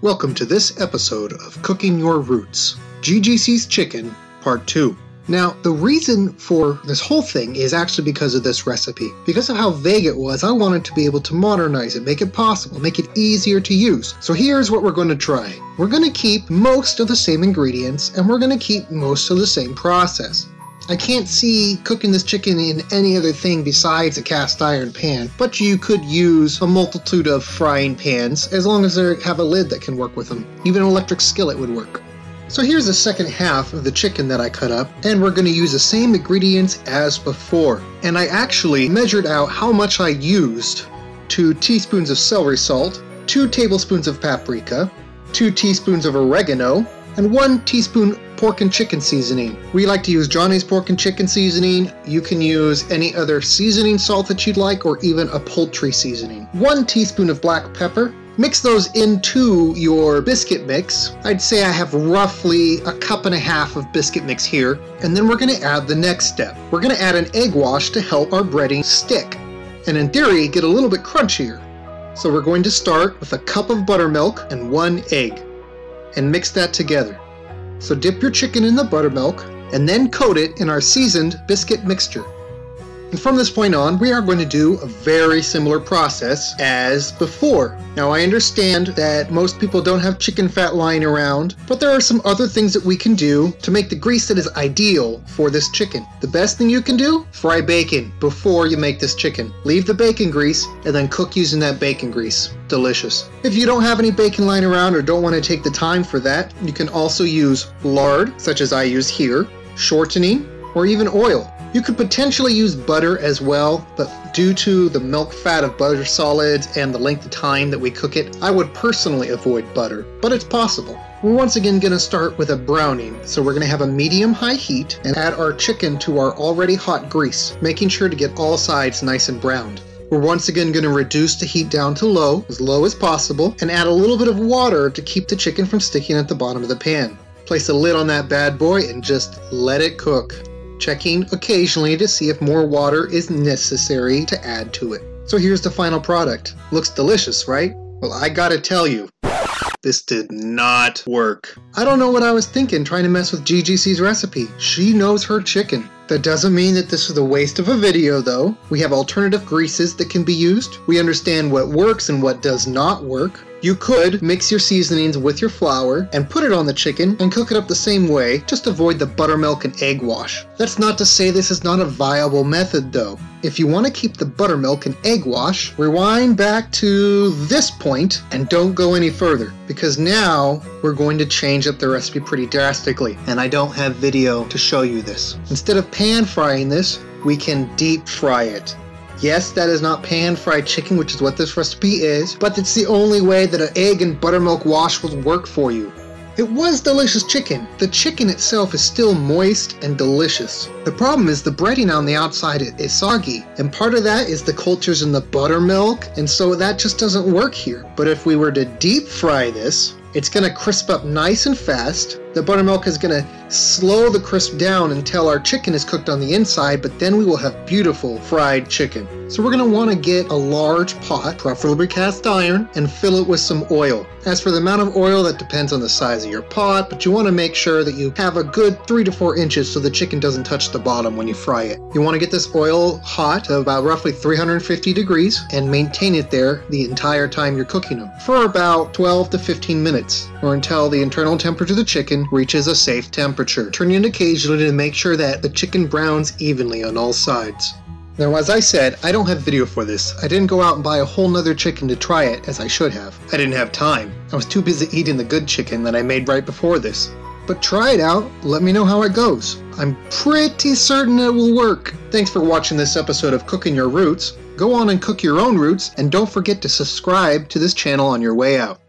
Welcome to this episode of Cooking Your Roots, GGC's Chicken, Part 2. Now, the reason for this whole thing is actually because of this recipe. Because of how vague it was, I wanted to be able to modernize it, make it possible, make it easier to use. So here's what we're going to try. We're going to keep most of the same ingredients, and we're going to keep most of the same process. I can't see cooking this chicken in any other thing besides a cast iron pan, but you could use a multitude of frying pans as long as they have a lid that can work with them. Even an electric skillet would work. So here's the second half of the chicken that I cut up, and we're going to use the same ingredients as before. And I actually measured out how much I used: 2 teaspoons of celery salt, 2 tablespoons of paprika, 2 teaspoons of oregano, and 1 teaspoon pork and chicken seasoning. We like to use Johnny's pork and chicken seasoning. You can use any other seasoning salt that you'd like, or even a poultry seasoning. 1 teaspoon of black pepper. Mix those into your biscuit mix. I'd say I have roughly a cup and a half of biscuit mix here. And then we're going to add the next step. We're going to add an egg wash to help our breading stick, and in theory get a little bit crunchier. So we're going to start with a cup of buttermilk and 1 egg, and mix that together. So dip your chicken in the buttermilk and then coat it in our seasoned biscuit mixture. And from this point on, we are going to do a very similar process as before. Now, I understand that most people don't have chicken fat lying around, but there are some other things that we can do to make the grease that is ideal for this chicken. The best thing you can do? Fry bacon before you make this chicken. Leave the bacon grease and then cook using that bacon grease. Delicious. If you don't have any bacon lying around or don't want to take the time for that, you can also use lard, such as I use here, shortening, or even oil. You could potentially use butter as well, but due to the milk fat of butter solids and the length of time that we cook it, I would personally avoid butter, but it's possible. We're once again going to start with a browning, so we're going to have a medium-high heat and add our chicken to our already hot grease, making sure to get all sides nice and browned. We're once again going to reduce the heat down to low as possible, and add a little bit of water to keep the chicken from sticking at the bottom of the pan. Place a lid on that bad boy and just let it cook, checking occasionally to see if more water is necessary to add to it. So here's the final product. Looks delicious, right? Well, I gotta tell you, this did not work. I don't know what I was thinking trying to mess with GGC's recipe. She knows her chicken. That doesn't mean that this is a waste of a video though. We have alternative greases that can be used. We understand what works and what does not work. You could mix your seasonings with your flour and put it on the chicken and cook it up the same way, just avoid the buttermilk and egg wash. That's not to say this is not a viable method though. If you want to keep the buttermilk and egg wash, rewind back to this point and don't go any further, because now we're going to change up the recipe pretty drastically, and I don't have video to show you this. Instead of pan frying this, we can deep fry it. Yes, that is not pan-fried chicken, which is what this recipe is, but it's the only way that an egg and buttermilk wash will work for you. It was delicious chicken. The chicken itself is still moist and delicious. The problem is the breading on the outside is soggy, and part of that is the cultures in the buttermilk, and so that just doesn't work here. But if we were to deep fry this, it's going to crisp up nice and fast. The buttermilk is going to slow the crisp down until our chicken is cooked on the inside, but then we will have beautiful fried chicken. So we're going to want to get a large pot, preferably cast iron, and fill it with some oil. As for the amount of oil, that depends on the size of your pot, but you want to make sure that you have a good 3 to 4 inches so the chicken doesn't touch the bottom when you fry it. You want to get this oil hot to about roughly 350 degrees and maintain it there the entire time you're cooking them for about 12 to 15 minutes, or until the internal temperature of the chicken reaches a safe temperature, turning it occasionally to make sure that the chicken browns evenly on all sides. Now, as I said, I don't have video for this. I didn't go out and buy a whole nother chicken to try it as I should have. I didn't have time. I was too busy eating the good chicken that I made right before this. But try it out, let me know how it goes. I'm pretty certain it will work. Thanks for watching this episode of Cooking Your Roots. Go on and cook your own roots, and don't forget to subscribe to this channel on your way out.